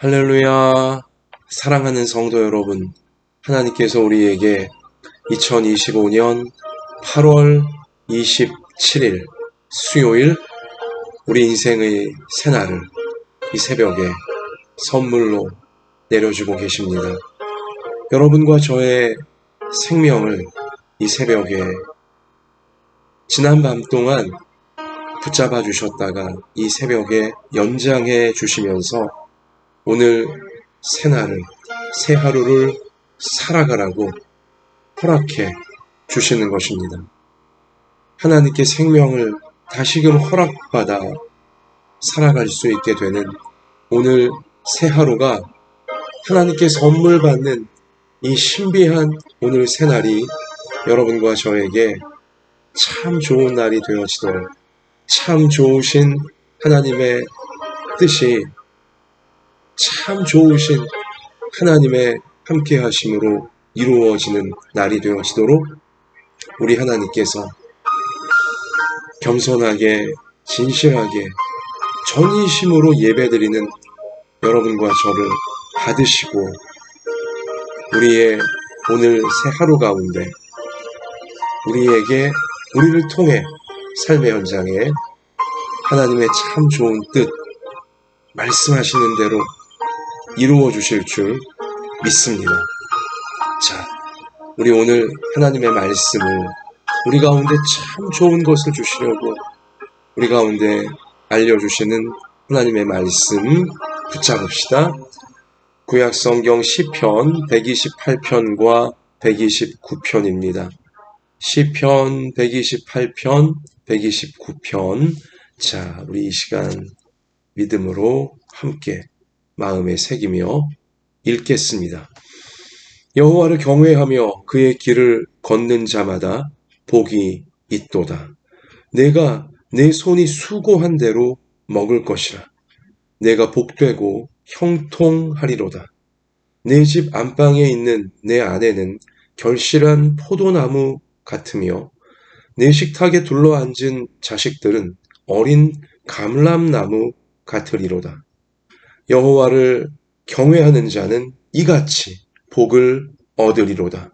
할렐루야. 사랑하는 성도 여러분, 하나님께서 우리에게 2025년 8월 27일 수요일 우리 인생의 새날을 이 새벽에 선물로 내려주고 계십니다. 여러분과 저의 생명을 이 새벽에 지난 밤 동안 붙잡아 주셨다가 이 새벽에 연장해 주시면서 오늘 새날을, 새 하루를 살아가라고 허락해 주시는 것입니다. 하나님께 생명을 다시금 허락받아 살아갈 수 있게 되는 오늘 새 하루가 하나님께 선물 받는 이 신비한 오늘 새날이 여러분과 저에게 참 좋은 날이 되어지도록 참 좋으신 하나님의 뜻이 참 좋으신 하나님의 함께 하심으로 이루어지는 날이 되어지도록 우리 하나님께서 겸손하게 진실하게 전인심으로 예배드리는 여러분과 저를 받으시고 우리의 오늘 새 하루 가운데 우리를 통해 삶의 현장에 하나님의 참 좋은 뜻 말씀하시는 대로 이루어 주실 줄 믿습니다. 자, 우리 오늘 하나님의 말씀을 우리 가운데 참 좋은 것을 주시려고 우리 가운데 알려주시는 하나님의 말씀 붙잡읍시다. 구약 성경 시편 128편과 129편입니다. 시편 128편, 129편. 자, 우리 이 시간 믿음으로 함께 마음에 새기며 읽겠습니다. 여호와를 경외하며 그의 길을 걷는 자마다 복이 있도다. 내가 내 손이 수고한 대로 먹을 것이라. 내가 복되고 형통하리로다. 내 집 안방에 있는 내 아내는 결실한 포도나무 같으며 내 식탁에 둘러앉은 자식들은 어린 감람나무 같으리로다. 여호와를 경외하는 자는 이같이 복을 얻으리로다.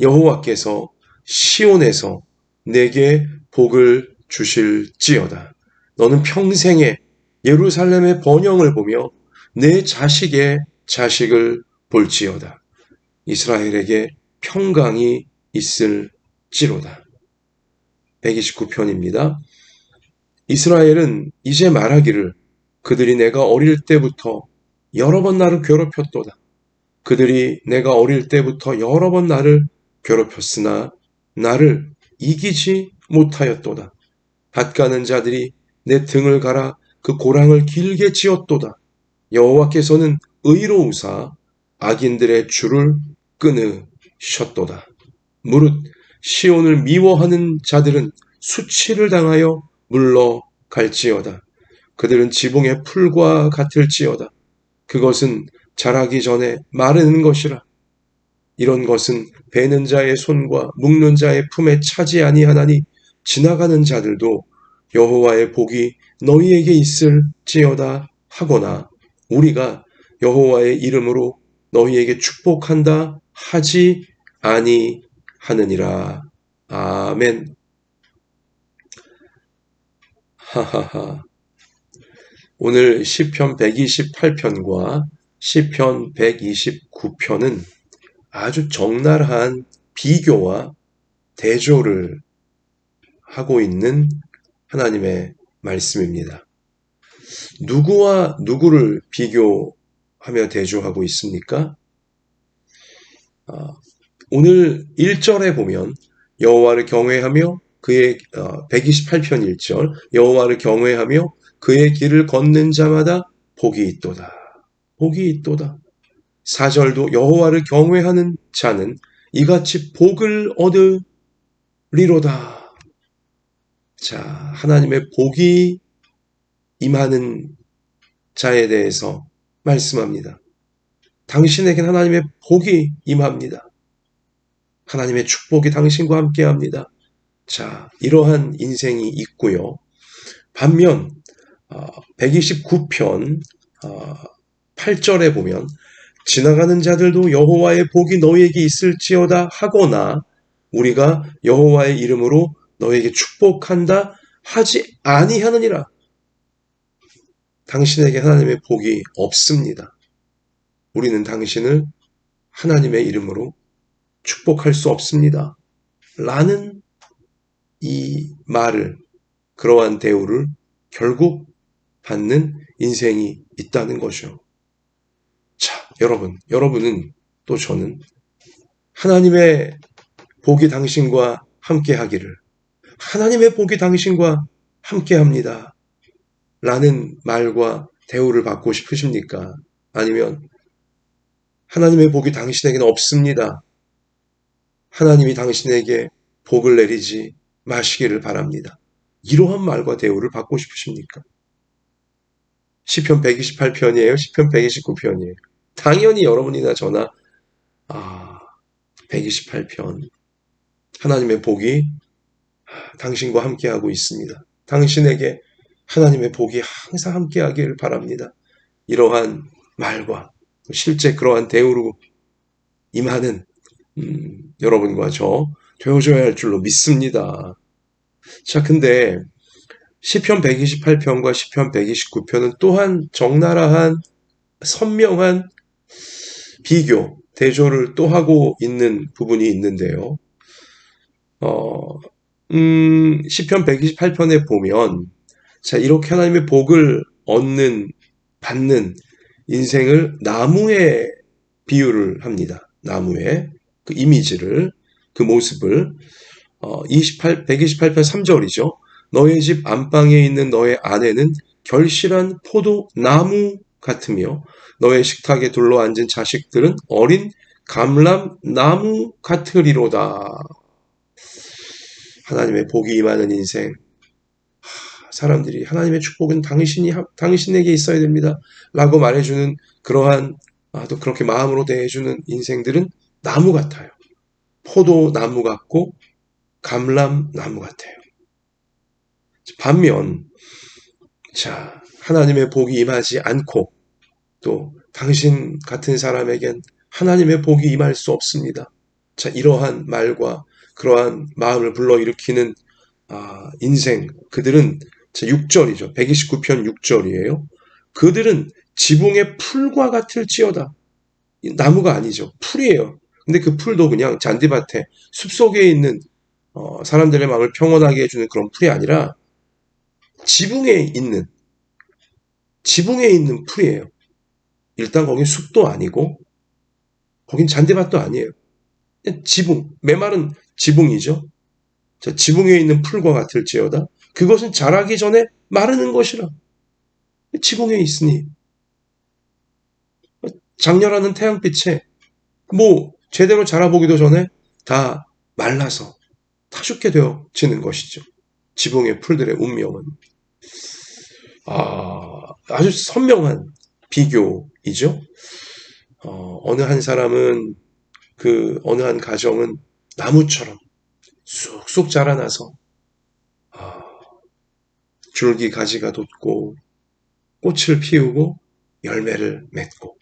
여호와께서 시온에서 내게 복을 주실지어다. 너는 평생에 예루살렘의 번영을 보며 내 자식의 자식을 볼지어다. 이스라엘에게 평강이 있을지로다. 129편입니다. 이스라엘은 이제 말하기를 그들이 내가 어릴 때부터 여러 번 나를 괴롭혔도다. 그들이 내가 어릴 때부터 여러 번 나를 괴롭혔으나 나를 이기지 못하였도다. 밭가는 자들이 내 등을 갈아 그 고랑을 길게 지었도다. 여호와께서는 의로우사 악인들의 줄을 끊으셨도다. 무릇 시온을 미워하는 자들은 수치를 당하여 물러갈지어다. 그들은 지붕의 풀과 같을지어다. 그것은 자라기 전에 마르는 것이라. 이런 것은 베는 자의 손과 묶는 자의 품에 차지 아니하나니 지나가는 자들도 여호와의 복이 너희에게 있을지어다 하거나 우리가 여호와의 이름으로 너희에게 축복한다 하지 아니하느니라. 아멘. 하하하. 오늘 시편 128편과 시편 129편은 아주 적나라한 비교와 대조를 하고 있는 하나님의 말씀입니다. 누구와 누구를 비교하며 대조하고 있습니까? 오늘 1절에 보면 여호와를 경외하며 그의 128편 1절 여호와를 경외하며 그의 길을 걷는 자마다 복이 있도다. 복이 있도다. 4절도 여호와를 경외하는 자는 이같이 복을 얻으리로다. 자, 하나님의 복이 임하는 자에 대해서 말씀합니다. 당신에겐 하나님의 복이 임합니다. 하나님의 축복이 당신과 함께합니다. 자, 이러한 인생이 있고요. 반면 129편 8절에 보면 지나가는 자들도 여호와의 복이 너희에게 있을지어다 하거나 우리가 여호와의 이름으로 너희에게 축복한다 하지 아니하느니라. 당신에게 하나님의 복이 없습니다. 우리는 당신을 하나님의 이름으로 축복할 수 없습니다. 라는 이 말을, 그러한 대우를 결국 받는 인생이 있다는 거죠. 자, 여러분은 또 저는 하나님의 복이 당신과 함께 하기를, 하나님의 복이 당신과 함께 합니다. 라는 말과 대우를 받고 싶으십니까? 아니면 하나님의 복이 당신에게는 없습니다. 하나님이 당신에게 복을 내리지 마시기를 바랍니다. 이러한 말과 대우를 받고 싶으십니까? 시편 128편이에요? 시편 129편이에요? 당연히 여러분이나 저나 128편 하나님의 복이 당신과 함께하고 있습니다. 당신에게 하나님의 복이 항상 함께하기를 바랍니다. 이러한 말과 실제 그러한 대우로 임하는 여러분과 저 되어줘야 할 줄로 믿습니다. 자, 근데 시편 128편과 시편 129편은 또한 적나라한 선명한 비교, 대조를 또 하고 있는 부분이 있는데요. 시편 128편에 보면 자, 이렇게 하나님의 복을 받는 인생을 나무에 비유를 합니다. 나무에 그 이미지를, 그 모습을 128편 3절이죠. 너의 집 안방에 있는 너의 아내는 결실한 포도나무 같으며 너의 식탁에 둘러앉은 자식들은 어린 감람나무 같으리로다. 하나님의 복이 임하는 인생, 사람들이 하나님의 축복은 당신에게 있어야 됩니다 라고 말해주는 그러한 또 그렇게 마음으로 대해주는 인생들은 나무 같아요. 포도나무 같고 감람나무 같아요. 반면 자, 하나님의 복이 임하지 않고 또 당신 같은 사람에겐 하나님의 복이 임할 수 없습니다. 자, 이러한 말과 그러한 마음을 불러일으키는 인생, 그들은 6절이죠. 129편 6절이에요. 그들은 지붕의 풀과 같을지어다. 나무가 아니죠. 풀이에요. 근데 그 풀도 그냥 잔디밭에 숲속에 있는 사람들의 마음을 평온하게 해주는 그런 풀이 아니라 지붕에 있는 풀이에요. 일단 거긴 숲도 아니고 거긴 잔디밭도 아니에요. 지붕, 메마른 지붕이죠. 자, 지붕에 있는 풀과 같을지어다. 그것은 자라기 전에 마르는 것이라. 지붕에 있으니 장렬하는 태양빛에 제대로 자라보기도 전에 다 말라서 타죽게 되어지는 것이죠. 지붕의 풀들의 운명은 아주 선명한 비교이죠. 어느 한 사람은 어느 한 가정은 나무처럼 쑥쑥 자라나서 줄기 가지가 돋고 꽃을 피우고 열매를 맺고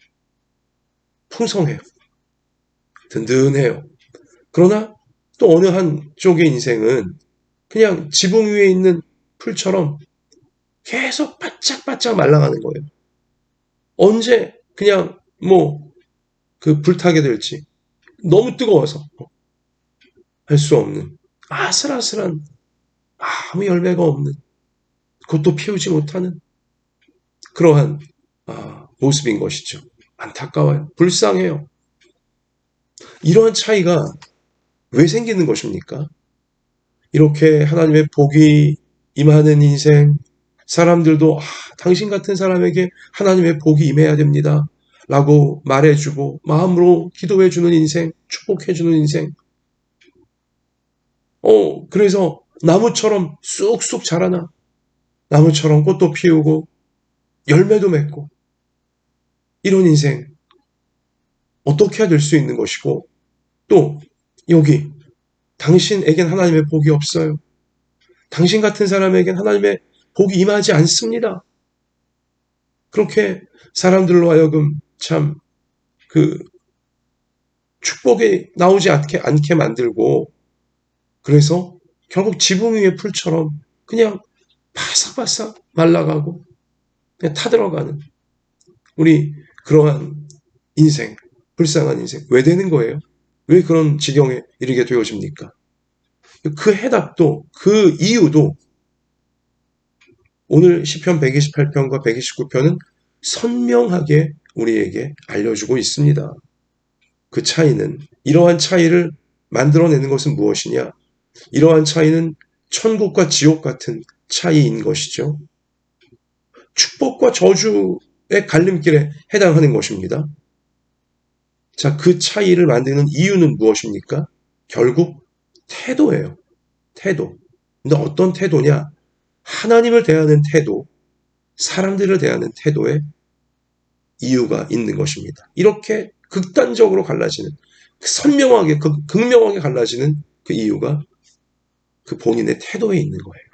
풍성해요. 든든해요. 그러나 또 어느 한쪽의 인생은 그냥 지붕 위에 있는 풀처럼 계속 바짝바짝 말라가는 거예요. 언제 그냥 불타게 될지 너무 뜨거워서 할 수 없는 아슬아슬한 아무 열매가 없는 그것도 피우지 못하는 그러한 모습인 것이죠. 안타까워요. 불쌍해요. 이러한 차이가 왜 생기는 것입니까? 이렇게 하나님의 복이 임하는 인생, 사람들도 당신 같은 사람에게 하나님의 복이 임해야 됩니다 라고 말해주고 마음으로 기도해주는 인생, 축복해주는 인생. 그래서 나무처럼 쑥쑥 자라나 나무처럼 꽃도 피우고 열매도 맺고 이런 인생 어떻게 해야 될 수 있는 것이고 또 여기 당신에겐 하나님의 복이 없어요. 당신 같은 사람에겐 하나님의 복이 임하지 않습니다. 그렇게 사람들로 하여금 참 그 축복이 나오지 않게 만들고, 그래서 결국 지붕 위의 풀처럼 그냥 바삭바삭 말라가고 그냥 타들어가는 우리 그러한 인생, 불쌍한 인생 왜 되는 거예요? 왜 그런 지경에 이르게 되어집니까? 그 해답도, 그 이유도 오늘 시편 128편과 129편은 선명하게 우리에게 알려주고 있습니다. 그 차이는, 이러한 차이를 만들어내는 것은 무엇이냐? 이러한 차이는 천국과 지옥 같은 차이인 것이죠. 축복과 저주의 갈림길에 해당하는 것입니다. 자, 그 차이를 만드는 이유는 무엇입니까? 결국 태도예요. 태도. 근데 어떤 태도냐? 하나님을 대하는 태도, 사람들을 대하는 태도에 이유가 있는 것입니다. 이렇게 극단적으로 갈라지는, 선명하게, 극명하게 갈라지는 그 이유가 그 본인의 태도에 있는 거예요.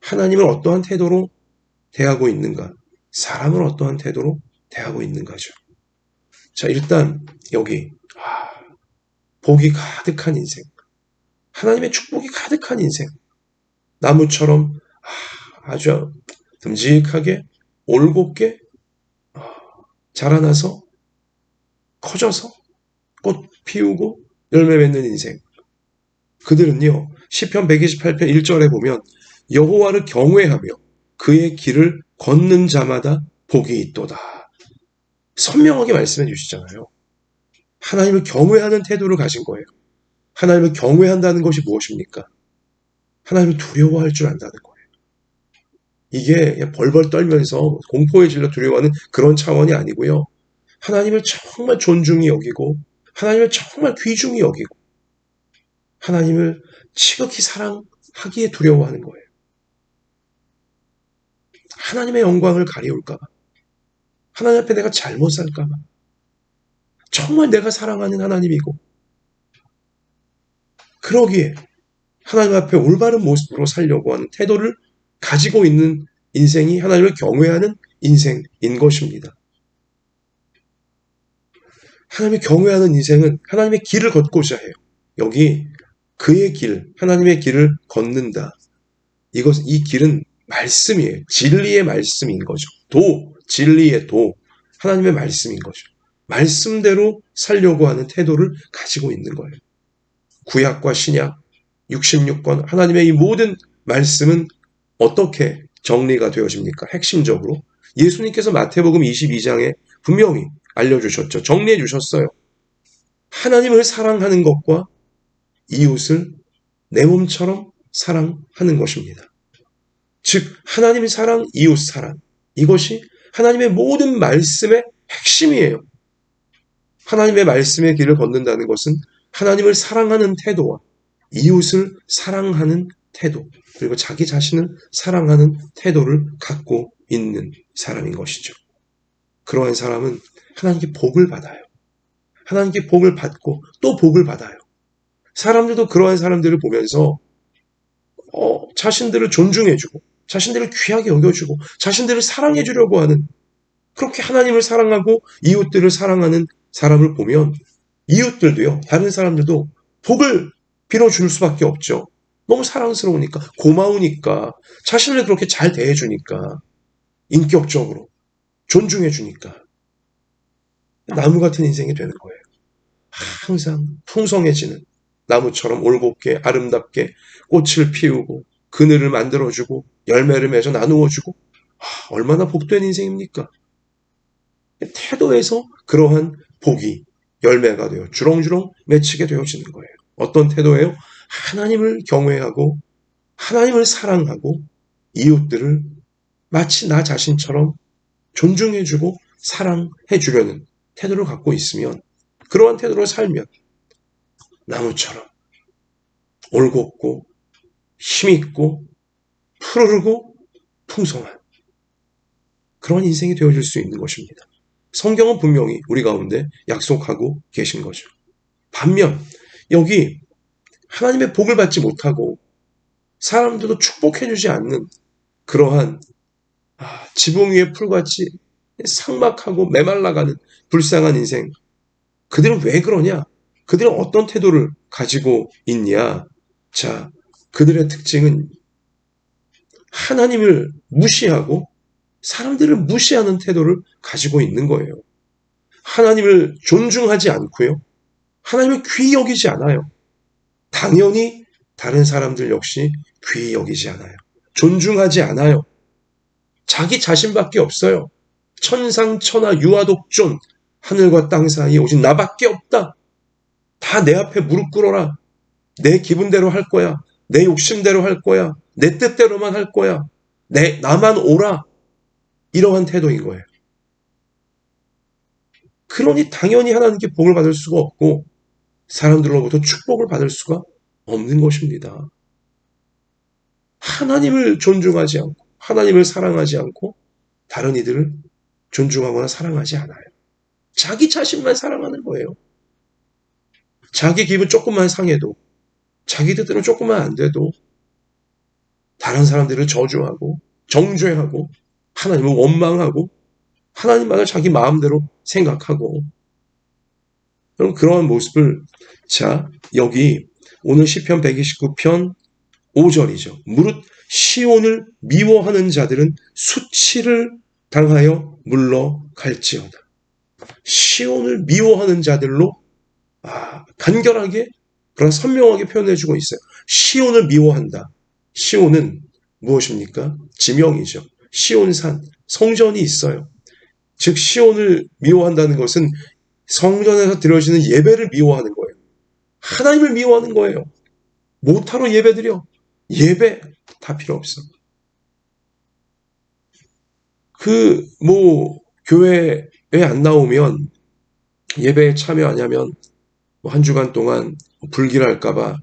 하나님을 어떠한 태도로 대하고 있는가? 사람을 어떠한 태도로 대하고 있는가죠. 자, 일단 여기 복이 가득한 인생, 하나님의 축복이 가득한 인생, 나무처럼 아주 듬직하게 올곧게 자라나서 커져서 꽃 피우고 열매 맺는 인생. 그들은요, 시편 128편 1절에 보면 여호와를 경외하며 그의 길을 걷는 자마다 복이 있도다. 선명하게 말씀해 주시잖아요. 하나님을 경외하는 태도를 가진 거예요. 하나님을 경외한다는 것이 무엇입니까? 하나님을 두려워할 줄 안다는 거예요. 이게 벌벌 떨면서 공포에 질려 두려워하는 그런 차원이 아니고요. 하나님을 정말 존중히 여기고, 하나님을 정말 귀중히 여기고, 하나님을 지극히 사랑하기에 두려워하는 거예요. 하나님의 영광을 가리울까봐, 하나님 앞에 내가 잘못 살까봐, 정말 내가 사랑하는 하나님이고, 그러기에 하나님 앞에 올바른 모습으로 살려고 하는 태도를 가지고 있는 인생이 하나님을 경외하는 인생인 것입니다. 하나님을 경외하는 인생은 하나님의 길을 걷고자 해요. 여기 그의 길, 하나님의 길을 걷는다. 이 길은 말씀이에요. 진리의 말씀인 거죠. 진리의 하나님의 말씀인 거죠. 말씀대로 살려고 하는 태도를 가지고 있는 거예요. 구약과 신약, 66권 하나님의 이 모든 말씀은 어떻게 정리가 되어집니까? 핵심적으로 예수님께서 마태복음 22장에 분명히 알려주셨죠. 정리해 주셨어요. 하나님을 사랑하는 것과 이웃을 내 몸처럼 사랑하는 것입니다. 즉 하나님 사랑, 이웃 사랑, 이것이 하나님의 모든 말씀의 핵심이에요. 하나님의 말씀의 길을 걷는다는 것은 하나님을 사랑하는 태도와 이웃을 사랑하는 태도, 그리고 자기 자신을 사랑하는 태도를 갖고 있는 사람인 것이죠. 그러한 사람은 하나님께 복을 받아요. 하나님께 복을 받고 또 복을 받아요. 사람들도 그러한 사람들을 보면서 자신들을 존중해주고, 자신들을 귀하게 여겨주고, 자신들을 사랑해주려고 하는, 그렇게 하나님을 사랑하고 이웃들을 사랑하는 사람을 보면 이웃들도요, 다른 사람들도 복을 빌어줄 수밖에 없죠. 너무 사랑스러우니까, 고마우니까, 자신을 그렇게 잘 대해주니까, 인격적으로 존중해주니까 나무 같은 인생이 되는 거예요. 항상 풍성해지는 나무처럼 올곧게 아름답게 꽃을 피우고 그늘을 만들어주고 열매를 맺어 나누어주고, 얼마나 복된 인생입니까? 태도에서 그러한 복이 열매가 되어 주렁주렁 맺히게 되어지는 거예요. 어떤 태도예요? 하나님을 경외하고 하나님을 사랑하고 이웃들을 마치 나 자신처럼 존중해주고 사랑해주려는 태도를 갖고 있으면, 그러한 태도로 살면 나무처럼 올곧고 힘있고 푸르르고 풍성한 그런 인생이 되어질 수 있는 것입니다. 성경은 분명히 우리 가운데 약속하고 계신 거죠. 반면 여기 하나님의 복을 받지 못하고 사람들도 축복해주지 않는 그러한 지붕 위의 풀같이 삭막하고 메말라가는 불쌍한 인생. 그들은 왜 그러냐? 그들은 어떤 태도를 가지고 있냐? 자, 그들의 특징은 하나님을 무시하고 사람들을 무시하는 태도를 가지고 있는 거예요. 하나님을 존중하지 않고요. 하나님을 귀히 여기지 않아요. 당연히 다른 사람들 역시 귀히 여기지 않아요. 존중하지 않아요. 자기 자신밖에 없어요. 천상천하 유아독존, 하늘과 땅 사이에 오직 나밖에 없다. 다 내 앞에 무릎 꿇어라. 내 기분대로 할 거야. 내 욕심대로 할 거야. 내 뜻대로만 할 거야. 나만 오라. 이러한 태도인 거예요. 그러니 당연히 하나님께 복을 받을 수가 없고 사람들로부터 축복을 받을 수가 없는 것입니다. 하나님을 존중하지 않고 하나님을 사랑하지 않고 다른 이들을 존중하거나 사랑하지 않아요. 자기 자신만 사랑하는 거예요. 자기 기분 조금만 상해도 자기 뜻대로 조금만 안 돼도 다른 사람들을 저주하고 정죄하고 하나님을 원망하고 하나님만을 자기 마음대로 생각하고 그럼 그러한 모습을 자 여기 오늘 시편 129편 5절이죠. 무릇 시온을 미워하는 자들은 수치를 당하여 물러갈지어다. 시온을 미워하는 자들로 간결하게 그러나 선명하게 표현해주고 있어요. 시온을 미워한다. 시온은 무엇입니까? 지명이죠. 시온산, 성전이 있어요. 즉 시온을 미워한다는 것은 성전에서 드려지는 예배를 미워하는 거예요. 하나님을 미워하는 거예요. 못하러 예배드려. 예배 다 필요 없어. 교회에 안 나오면 예배에 참여 안 하면 한 주간 동안 불길할까봐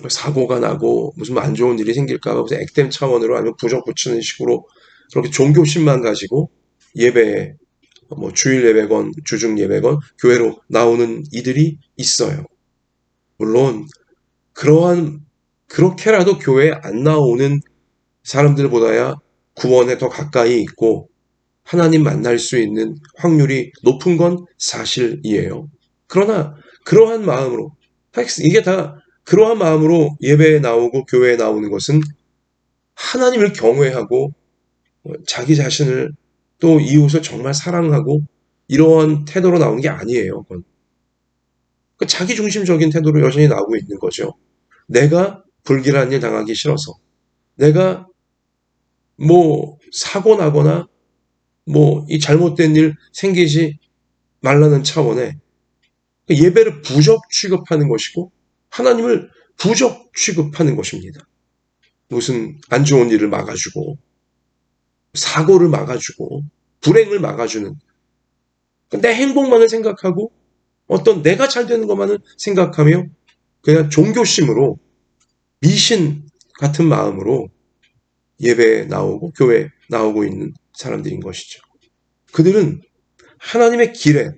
사고가 나고 무슨 안 좋은 일이 생길까봐 무슨 액땜 차원으로 아니면 부적 붙이는 식으로 그렇게 종교심만 가지고 예배에 주일 예배건 주중 예배건 교회로 나오는 이들이 있어요. 물론 그렇게라도 교회에 안 나오는 사람들보다야 구원에 더 가까이 있고 하나님 만날 수 있는 확률이 높은 건 사실이에요. 그러나 그러한 마음으로 이게 다 그러한 마음으로 예배에 나오고 교회에 나오는 것은 하나님을 경외하고 자기 자신을 또 이웃을 정말 사랑하고 이러한 태도로 나오는 게 아니에요. 그건. 자기중심적인 태도로 여전히 나오고 있는 거죠. 내가 불길한 일 당하기 싫어서 내가 사고 나거나 이 잘못된 일 생기지 말라는 차원에 예배를 부적 취급하는 것이고 하나님을 부적 취급하는 것입니다. 무슨 안 좋은 일을 막아주고 사고를 막아주고 불행을 막아주는 내 행복만을 생각하고 어떤 내가 잘 되는 것만을 생각하며 그냥 종교심으로 미신 같은 마음으로 예배에 나오고 교회에 나오고 있는 사람들인 것이죠. 그들은 하나님의 길에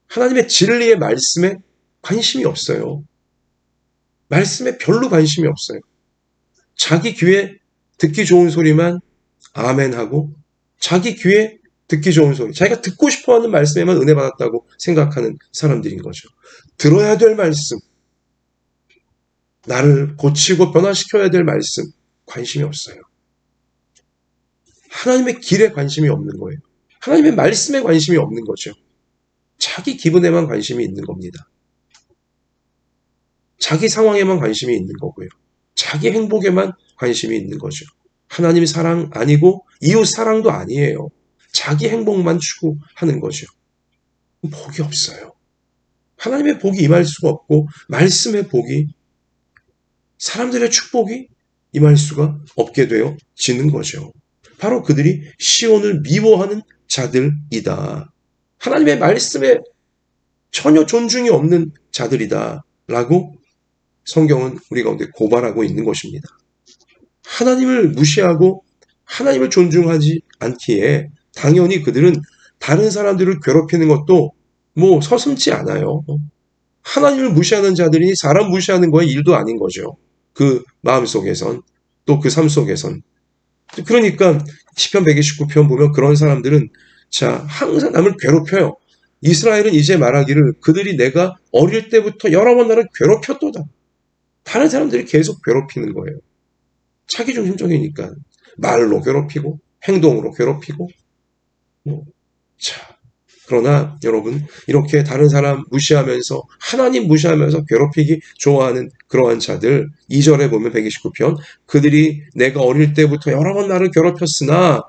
하나님의 진리의 말씀에 관심이 없어요. 말씀에 별로 관심이 없어요. 자기 귀에 듣기 좋은 소리만 아멘하고 자기 귀에 듣기 좋은 소리, 자기가 듣고 싶어하는 말씀에만 은혜 받았다고 생각하는 사람들인 거죠. 들어야 될 말씀, 나를 고치고 변화시켜야 될 말씀, 관심이 없어요. 하나님의 길에 관심이 없는 거예요. 하나님의 말씀에 관심이 없는 거죠. 자기 기분에만 관심이 있는 겁니다. 자기 상황에만 관심이 있는 거고요. 자기 행복에만 관심이 있는 거죠. 하나님 사랑 아니고 이웃 사랑도 아니에요. 자기 행복만 추구하는 거죠. 복이 없어요. 하나님의 복이 임할 수가 없고 말씀의 복이 사람들의 축복이 임할 수가 없게 되어지는 거죠. 바로 그들이 시온을 미워하는 자들이다. 하나님의 말씀에 전혀 존중이 없는 자들이다. 라고 성경은 우리 가운데 고발하고 있는 것입니다. 하나님을 무시하고 하나님을 존중하지 않기에 당연히 그들은 다른 사람들을 괴롭히는 것도 서슴지 않아요. 하나님을 무시하는 자들이 사람 무시하는 거에 일도 아닌 거죠. 그 마음속에선 또 그 삶 속에선 그러니까 시편 129편 보면 그런 사람들은 자 항상 남을 괴롭혀요. 이스라엘은 이제 말하기를 그들이 내가 어릴 때부터 여러 번 나를 괴롭혔도다. 다른 사람들이 계속 괴롭히는 거예요. 자기중심적이니까 말로 괴롭히고 행동으로 괴롭히고 뭐, 자 그러나 여러분 이렇게 다른 사람 무시하면서 하나님 무시하면서 괴롭히기 좋아하는 그러한 자들 2절에 보면 129편 그들이 내가 어릴 때부터 여러 번 나를 괴롭혔으나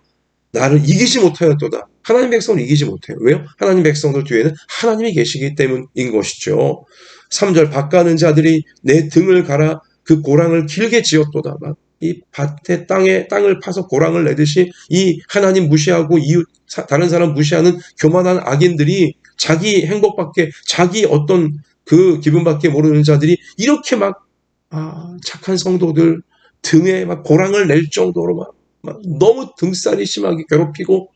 나를 이기지 못하였도다. 하나님 백성을 이기지 못해요. 왜요? 하나님 백성들 뒤에는 하나님이 계시기 때문인 것이죠. 3절 밭가는 자들이 내 등을 갈아 그 고랑을 길게 지었도다. 막 이 밭에 땅을 파서 고랑을 내듯이 이 하나님 무시하고 이웃 다른 사람 무시하는 교만한 악인들이 자기 행복밖에 자기 어떤 그 기분밖에 모르는 자들이 이렇게 막 착한 성도들 등에 막 고랑을 낼 정도로 막 너무 등살이 심하게 괴롭히고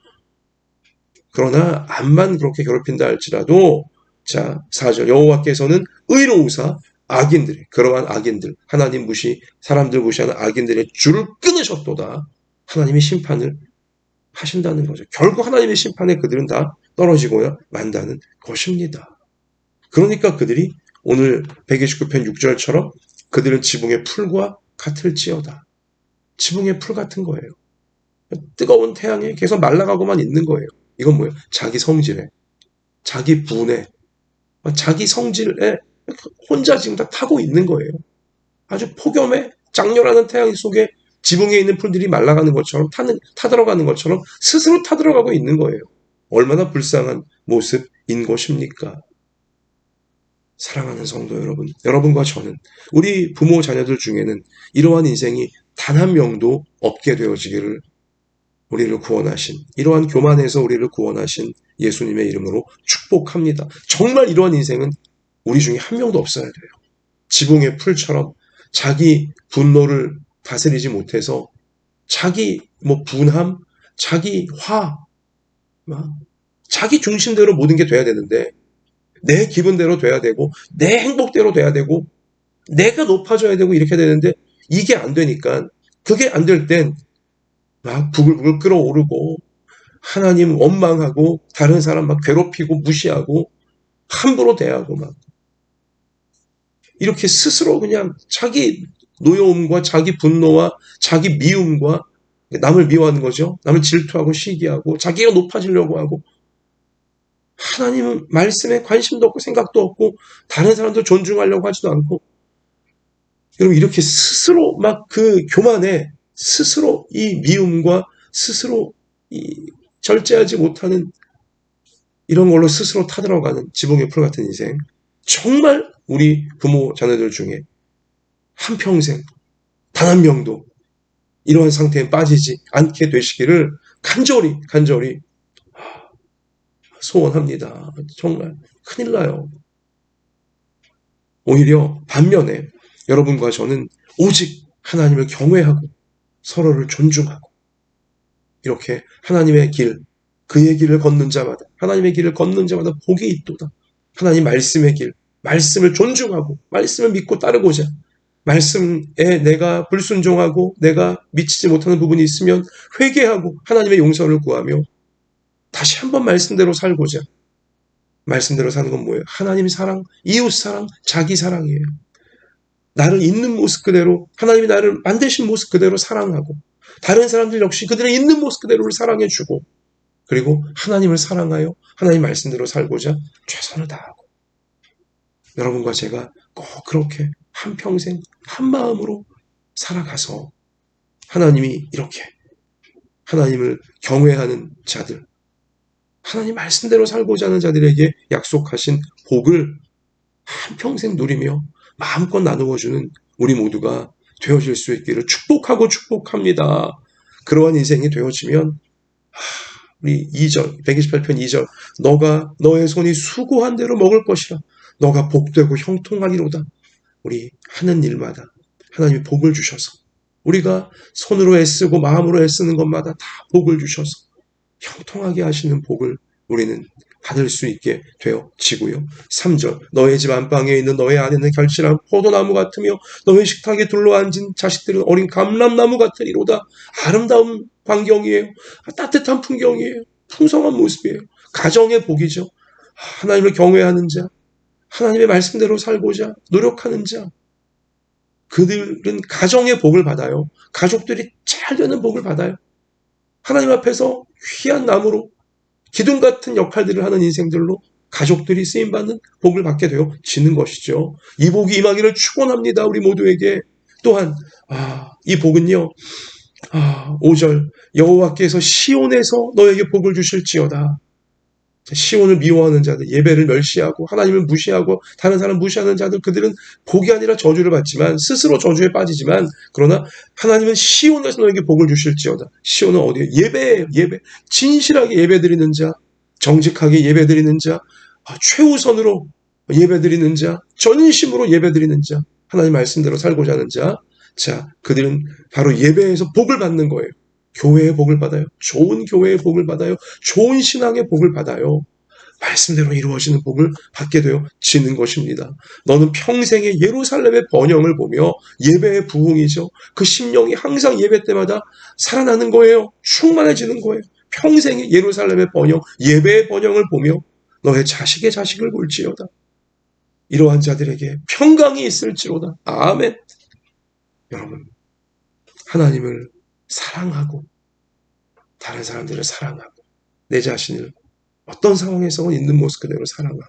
그러나 암만 그렇게 괴롭힌다 할지라도 자 4절 여호와께서는 의로우사 악인들이 그러한 악인들 하나님 무시 사람들 무시하는 악인들의 줄을 끊으셨도다. 하나님이 심판을 하신다는 거죠. 결국 하나님의 심판에 그들은 다 떨어지고야 만다는 것입니다. 그러니까 그들이 오늘 129편 6절처럼 그들은 지붕의 풀과 같을지어다. 지붕의 풀 같은 거예요. 뜨거운 태양에 계속 말라가고만 있는 거예요. 이건 뭐예요? 자기 성질에, 자기 분에, 자기 성질에 혼자 지금 다 타고 있는 거예요. 아주 폭염에 장렬하는 태양 속에 지붕에 있는 풀들이 말라가는 것처럼 타들어가는 것처럼 스스로 타들어가고 있는 거예요. 얼마나 불쌍한 모습인 것입니까? 사랑하는 성도 여러분, 여러분과 저는 우리 부모 자녀들 중에는 이러한 인생이 단 한 명도 없게 되어지기를 우리를 구원하신 이러한 교만에서 우리를 구원하신 예수님의 이름으로 축복합니다. 정말 이러한 인생은 우리 중에 한 명도 없어야 돼요. 지붕의 풀처럼 자기 분노를 다스리지 못해서 자기 분함, 자기 화, 자기 중심대로 모든 게 돼야 되는데 내 기분대로 돼야 되고 내 행복대로 돼야 되고 내가 높아져야 되고 이렇게 되는데 이게 안 되니까 그게 안 될 땐 막 부글부글 끓어오르고 하나님 원망하고 다른 사람 막 괴롭히고 무시하고 함부로 대하고 막 이렇게 스스로 그냥 자기 노여움과 자기 분노와 자기 미움과 남을 미워하는 거죠. 남을 질투하고 시기하고 자기가 높아지려고 하고 하나님은 말씀에 관심도 없고 생각도 없고 다른 사람도 존중하려고 하지도 않고 여러분 이렇게 스스로 막 그 교만에 스스로 이 미움과 스스로 이 절제하지 못하는 이런 걸로 스스로 타들어가는 지붕의 풀 같은 인생 정말 우리 부모 자녀들 중에 한평생 단 한 명도 이러한 상태에 빠지지 않게 되시기를 간절히 소원합니다. 정말 큰일 나요. 오히려 반면에 여러분과 저는 오직 하나님을 경외하고 서로를 존중하고 이렇게 하나님의 길, 그의 길을 걷는 자마다 하나님의 길을 걷는 자마다 복이 있도다. 하나님 말씀의 길, 말씀을 존중하고 말씀을 믿고 따르고자 말씀에 내가 불순종하고 내가 미치지 못하는 부분이 있으면 회개하고 하나님의 용서를 구하며 다시 한번 말씀대로 살고자 말씀대로 사는 건 뭐예요? 하나님 사랑, 이웃 사랑, 자기 사랑이에요. 나를 있는 모습 그대로 하나님이 나를 만드신 모습 그대로 사랑하고 다른 사람들 역시 그들의 있는 모습 그대로를 사랑해주고 그리고 하나님을 사랑하여 하나님 말씀대로 살고자 최선을 다하고 여러분과 제가 꼭 그렇게 한평생 한마음으로 살아가서 하나님이 이렇게 하나님을 경외하는 자들 하나님 말씀대로 살고자 하는 자들에게 약속하신 복을 한평생 누리며 마음껏 나누어주는 우리 모두가 되어질 수 있기를 축복합니다. 그러한 인생이 되어지면 우리 2절 128편 2절 너가 너의 손이 수고한 대로 먹을 것이라 너가 복되고 형통하리로다. 우리 하는 일마다 하나님이 복을 주셔서 우리가 손으로 애쓰고 마음으로 애쓰는 것마다 다 복을 주셔서 형통하게 하시는 복을 우리는 받을 수 있게 되어지고요. 3절 너의 집 안방에 있는 너의 아내는 결실한 포도나무 같으며 너의 식탁에 둘러앉은 자식들은 어린 감람나무 같으리로다. 아름다운 광경이에요. 따뜻한 풍경이에요. 풍성한 모습이에요. 가정의 복이죠. 하나님을 경외하는 자, 하나님의 말씀대로 살고자 노력하는 자, 그들은 가정의 복을 받아요. 가족들이 잘 되는 복을 받아요. 하나님 앞에서 귀한 나무로 기둥 같은 역할들을 하는 인생들로 가족들이 쓰임받는 복을 받게 되어지는 것이죠. 이 복이 임하기를 축원합니다. 우리 모두에게. 또한 이 복은요. 5절 여호와께서 시온에서 너에게 복을 주실지어다. 시온을 미워하는 자들, 예배를 멸시하고 하나님을 무시하고 다른 사람 무시하는 자들, 그들은 복이 아니라 저주를 받지만 스스로 저주에 빠지지만, 그러나 하나님은 시온에서 너에게 복을 주실지어다. 시온은 어디에? 예배예요. 예배. 진실하게 예배드리는 자, 정직하게 예배드리는 자, 최우선으로 예배드리는 자, 전심으로 예배드리는 자, 하나님 말씀대로 살고자 하는 자, 그들은 바로 예배에서 복을 받는 거예요. 교회의 복을 받아요. 좋은 교회의 복을 받아요. 좋은 신앙의 복을 받아요. 말씀대로 이루어지는 복을 받게 되어지는 것입니다. 너는 평생에 예루살렘의 번영을 보며 예배의 부흥이죠. 그 심령이 항상 예배 때마다 살아나는 거예요. 충만해지는 거예요. 평생에 예루살렘의 번영, 예배의 번영을 보며 너의 자식의 자식을 볼지어다. 이러한 자들에게 평강이 있을지로다. 아멘. 여러분, 하나님을 사랑하고 다른 사람들을 사랑하고 내 자신을 어떤 상황에서 있는 모습 그대로 사랑하고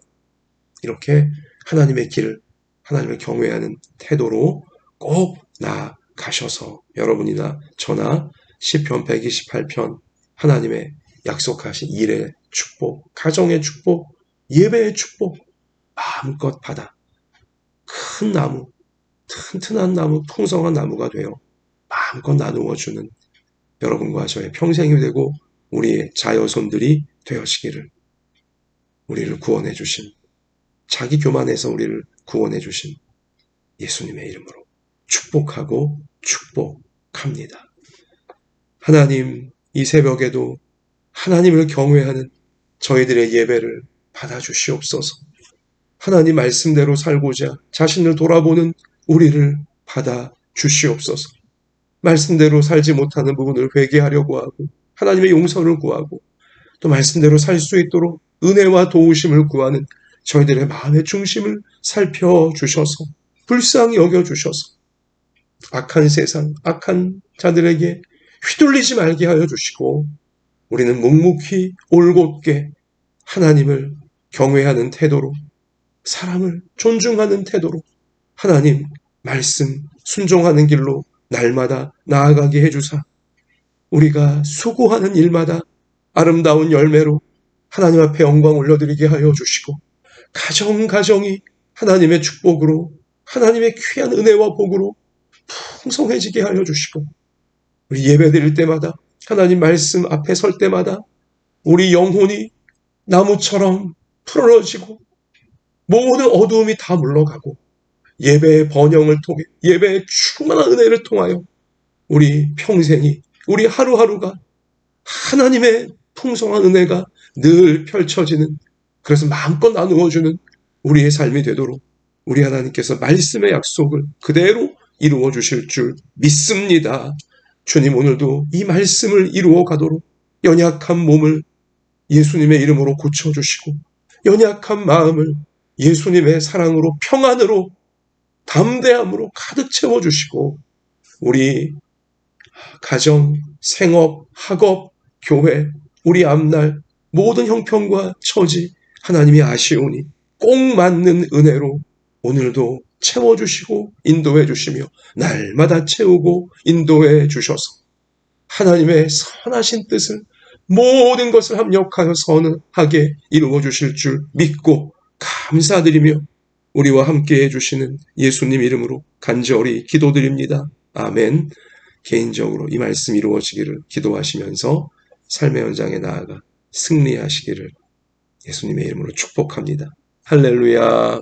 이렇게 하나님의 길을, 하나님을 경외하는 태도로 꼭 나아가셔서 여러분이나 저나 시편 128편 하나님의 약속하신 일의 축복, 가정의 축복, 예배의 축복 마음껏 받아 큰 나무, 튼튼한 나무, 풍성한 나무가 되어 마음껏 나누어주는 여러분과 저의 평생이 되고 우리의 자녀손들이 되어지기를, 우리를 구원해 주신, 자기 교만에서 우리를 구원해 주신 예수님의 이름으로 축복하고 축복합니다. 하나님, 이 새벽에도 하나님을 경외하는 저희들의 예배를 받아주시옵소서. 하나님 말씀대로 살고자 자신을 돌아보는 우리를 받아주시옵소서. 말씀대로 살지 못하는 부분을 회개하려고 하고 하나님의 용서를 구하고 또 말씀대로 살 수 있도록 은혜와 도우심을 구하는 저희들의 마음의 중심을 살펴주셔서 불쌍히 여겨주셔서 악한 세상, 악한 자들에게 휘둘리지 말게 하여 주시고 우리는 묵묵히 올곧게 하나님을 경외하는 태도로, 사람을 존중하는 태도로 하나님 말씀 순종하는 길로 날마다 나아가게 해주사 우리가 수고하는 일마다 아름다운 열매로 하나님 앞에 영광 올려드리게 하여 주시고 가정이 하나님의 축복으로, 하나님의 귀한 은혜와 복으로 풍성해지게 하여 주시고 우리 예배드릴 때마다, 하나님 말씀 앞에 설 때마다 우리 영혼이 나무처럼 푸르러지고 모든 어두움이 다 물러가고 예배의 번영을 통해, 예배의 충만한 은혜를 통하여 우리 평생이, 우리 하루하루가 하나님의 풍성한 은혜가 늘 펼쳐지는, 그래서 마음껏 나누어주는 우리의 삶이 되도록 우리 하나님께서 말씀의 약속을 그대로 이루어 주실 줄 믿습니다. 주님, 오늘도 이 말씀을 이루어 가도록 연약한 몸을 예수님의 이름으로 고쳐주시고 연약한 마음을 예수님의 사랑으로, 평안으로, 담대함으로 가득 채워주시고 우리 가정, 생업, 학업, 교회, 우리 앞날 모든 형편과 처지 하나님이 아시오니 꼭 맞는 은혜로 오늘도 채워주시고 인도해 주시며 날마다 채우고 인도해 주셔서 하나님의 선하신 뜻을, 모든 것을 합력하여 선하게 이루어 주실 줄 믿고 감사드리며 우리와 함께 해주시는 예수님 이름으로 간절히 기도드립니다. 아멘. 개인적으로 이 말씀 이루어지기를 기도하시면서 삶의 현장에 나아가 승리하시기를 예수님의 이름으로 축복합니다. 할렐루야.